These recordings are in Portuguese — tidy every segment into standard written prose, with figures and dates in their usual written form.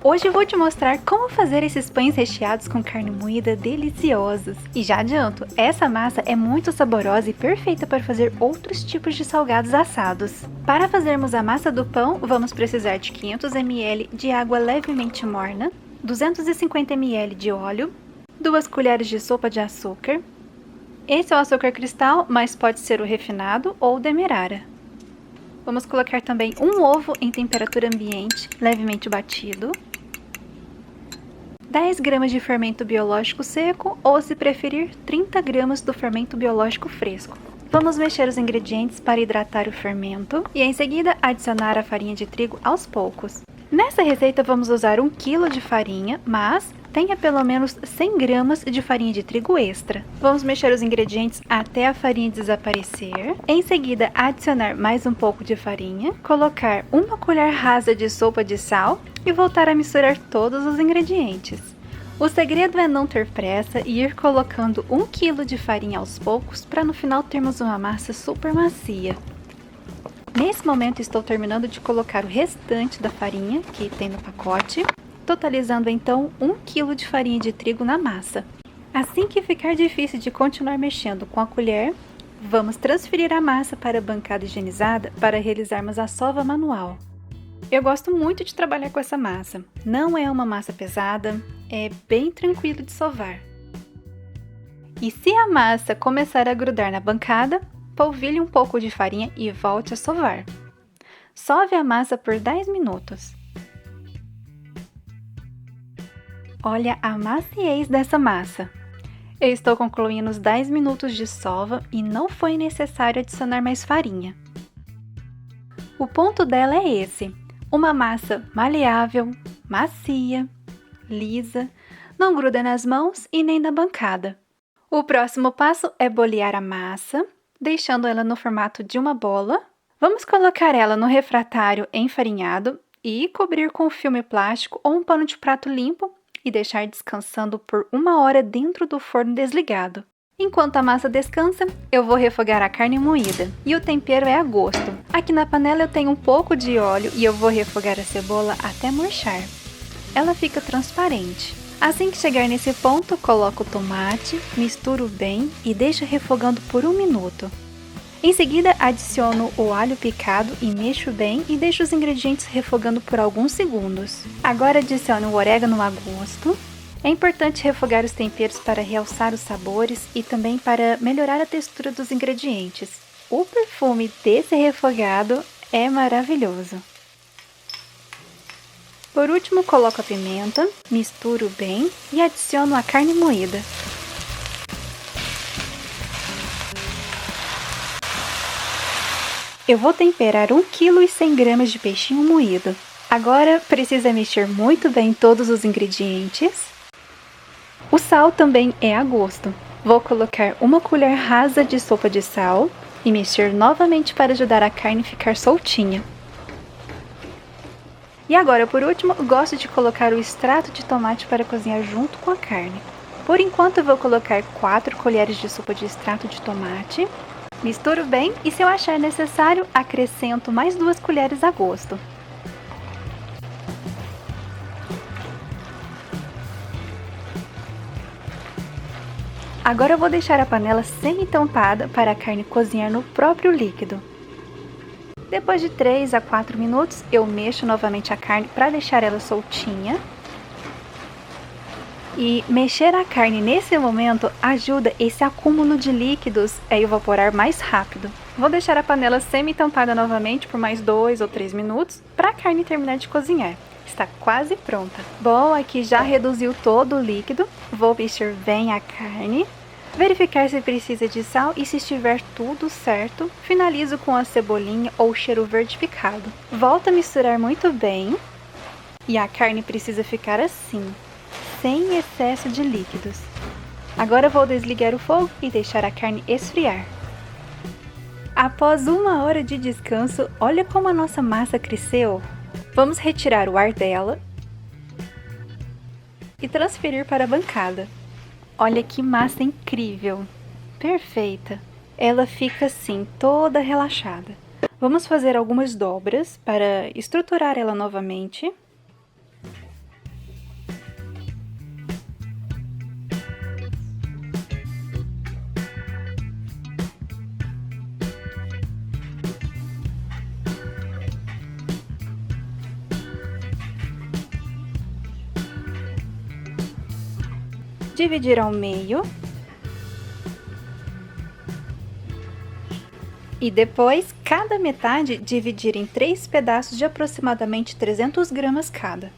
Hoje eu vou te mostrar como fazer esses pães recheados com carne moída deliciosos. E já adianto, essa massa é muito saborosa e perfeita para fazer outros tipos de salgados assados. Para fazermos a massa do pão, vamos precisar de 500 ml de água levemente morna, 250 ml de óleo, 2 colheres de sopa de açúcar. Esse é o açúcar cristal, mas pode ser o refinado ou o demerara. Vamos colocar também um ovo em temperatura ambiente, levemente batido. 10 gramas de fermento biológico seco ou, se preferir, 30 gramas do fermento biológico fresco. Vamos mexer os ingredientes para hidratar o fermento e em seguida adicionar a farinha de trigo aos poucos. Nessa receita vamos usar 1 kg de farinha, mas tenha pelo menos 100 gramas de farinha de trigo extra. Vamos mexer os ingredientes até a farinha desaparecer. Em seguida, adicionar mais um pouco de farinha, colocar 1 colher rasa de sopa de sal e voltar a misturar todos os ingredientes. O segredo é não ter pressa e ir colocando 1 kg de farinha aos poucos para no final termos uma massa super macia. Nesse momento estou terminando de colocar o restante da farinha que tem no pacote, totalizando então 1 kg de farinha de trigo na massa. Assim que ficar difícil de continuar mexendo com a colher, vamos transferir a massa para a bancada higienizada para realizarmos a sova manual. Eu gosto muito de trabalhar com essa massa. Não é uma massa pesada, é bem tranquilo de sovar. E se a massa começar a grudar na bancada, polvilhe um pouco de farinha e volte a sovar. Sove a massa por 10 minutos. Olha a maciez dessa massa. Eu estou concluindo os 10 minutos de sova e não foi necessário adicionar mais farinha. O ponto dela é esse: uma massa maleável, macia, lisa, não gruda nas mãos e nem na bancada. O próximo passo é bolear a massa, deixando ela no formato de uma bola. Vamos colocar ela no refratário enfarinhado e cobrir com filme plástico ou um pano de prato limpo e deixar descansando por 1 hora dentro do forno desligado. Enquanto a massa descansa, eu vou refogar a carne moída e o tempero é a gosto. Aqui na panela eu tenho um pouco de óleo e eu vou refogar a cebola até murchar. Ela fica transparente. Assim que chegar nesse ponto, coloco o tomate, misturo bem e deixo refogando por 1 minuto. Em seguida, adiciono o alho picado e mexo bem e deixo os ingredientes refogando por alguns segundos. Agora adiciono o orégano a gosto. É importante refogar os temperos para realçar os sabores e também para melhorar a textura dos ingredientes. O perfume desse refogado é maravilhoso. Por último, coloco a pimenta, misturo bem e adiciono a carne moída. Eu vou temperar 1 kg e 100 gramas de peixinho moído. Agora precisa mexer muito bem todos os ingredientes. O sal também é a gosto. Vou colocar 1 colher rasa de sopa de sal e mexer novamente para ajudar a carne a ficar soltinha. E agora, por último, gosto de colocar o extrato de tomate para cozinhar junto com a carne. Por enquanto, eu vou colocar 4 colheres de sopa de extrato de tomate. Misturo bem e, se eu achar necessário, acrescento mais 2 colheres a gosto. Agora eu vou deixar a panela semi-tampada para a carne cozinhar no próprio líquido. Depois de 3 a 4 minutos, eu mexo novamente a carne para deixar ela soltinha. E mexer a carne nesse momento ajuda esse acúmulo de líquidos a evaporar mais rápido. Vou deixar a panela semi-tampada novamente por mais 2 ou 3 minutos para a carne terminar de cozinhar. Está quase pronta. Bom, aqui já reduziu todo o líquido. Vou mexer bem a carne. Verificar se precisa de sal e, se estiver tudo certo, finalizo com a cebolinha ou cheiro verde picado. Volto a misturar muito bem e a carne precisa ficar assim, sem excesso de líquidos. Agora vou desligar o fogo e deixar a carne esfriar. Após 1 hora de descanso, olha como a nossa massa cresceu. Vamos retirar o ar dela e transferir para a bancada. Olha que massa incrível! Perfeita! Ela fica assim, toda relaxada. Vamos fazer algumas dobras para estruturar ela novamente. dividir ao meio e depois cada metade dividir em 3 pedaços de aproximadamente 300 gramas cada.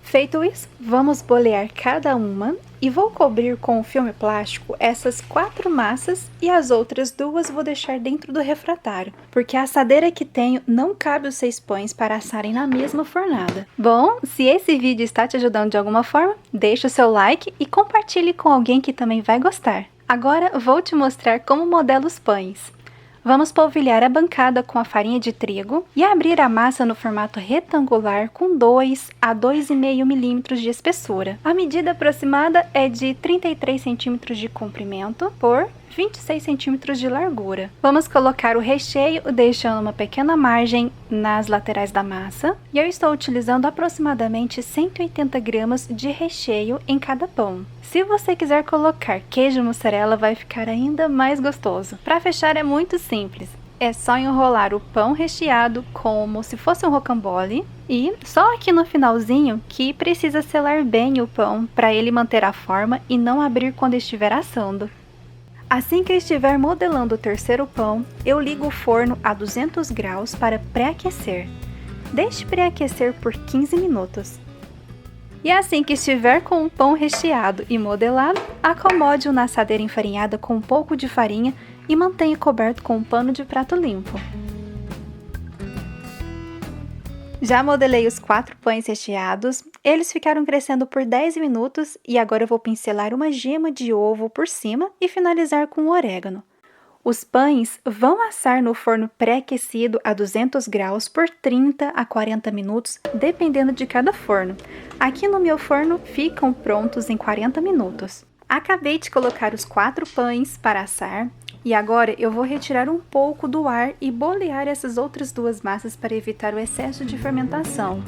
Feito isso, vamos bolear cada uma e vou cobrir com o filme plástico essas 4 massas e as outras 2 vou deixar dentro do refratário, porque a assadeira que tenho não cabe os 6 pães para assarem na mesma fornada. Bom, se esse vídeo está te ajudando de alguma forma, deixa o seu like e compartilhe com alguém que também vai gostar. Agora vou te mostrar como modelo os pães. Vamos polvilhar a bancada com a farinha de trigo e abrir a massa no formato retangular com 2 a 2,5 milímetros de espessura. A medida aproximada é de 33 centímetros de comprimento por 26 centímetros de largura. Vamos colocar o recheio deixando uma pequena margem nas laterais da massa. E eu estou utilizando aproximadamente 180 gramas de recheio em cada pão. Se você quiser colocar queijo mussarela, vai ficar ainda mais gostoso. Para fechar é muito simples. É só enrolar o pão recheado como se fosse um rocambole e só aqui no finalzinho que precisa selar bem o pão para ele manter a forma e não abrir quando estiver assando. Assim que eu estiver modelando o terceiro pão, eu ligo o forno a 200 graus para pré-aquecer. Deixe pré-aquecer por 15 minutos. E assim que estiver com o pão recheado e modelado, acomode-o na assadeira enfarinhada com um pouco de farinha e mantenha coberto com um pano de prato limpo. Já modelei os 4 pães recheados, eles ficaram crescendo por 10 minutos e agora eu vou pincelar uma gema de ovo por cima e finalizar com orégano. Os pães vão assar no forno pré-aquecido a 200 graus por 30 a 40 minutos, dependendo de cada forno. Aqui no meu forno ficam prontos em 40 minutos. Acabei de colocar os 4 pães para assar. E agora eu vou retirar um pouco do ar e bolear essas outras 2 massas para evitar o excesso de fermentação.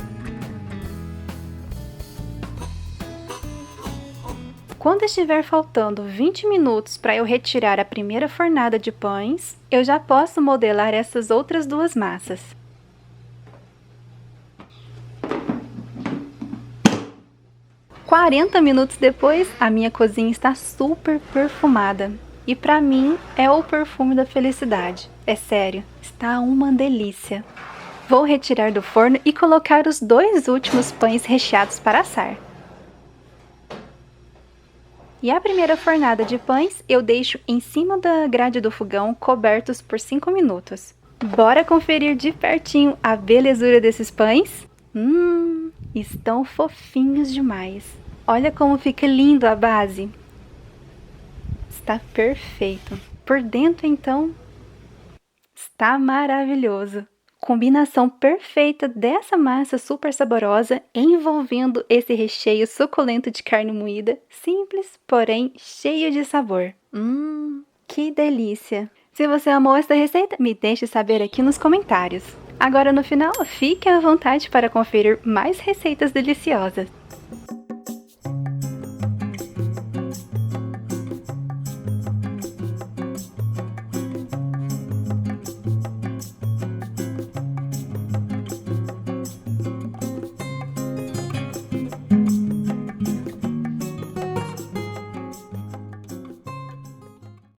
Quando estiver faltando 20 minutos para eu retirar a primeira fornada de pães, eu já posso modelar essas outras 2 massas. "40 minutos depois, a minha cozinha está super perfumada. E pra mim é o perfume da felicidade. É sério, está uma delícia. Vou retirar do forno e colocar os 2 últimos pães recheados para assar. E a primeira fornada de pães eu deixo em cima da grade do fogão, cobertos por 5 minutos. Bora conferir de pertinho a belezura desses pães? Estão fofinhos demais. Olha como fica lindo a base. Está perfeito. Por dentro, então, está maravilhoso. Combinação perfeita dessa massa super saborosa envolvendo esse recheio suculento de carne moída, simples, porém cheio de sabor. Que delícia! Se você amou esta receita, me deixe saber aqui nos comentários. Agora no final, fique à vontade para conferir mais receitas deliciosas.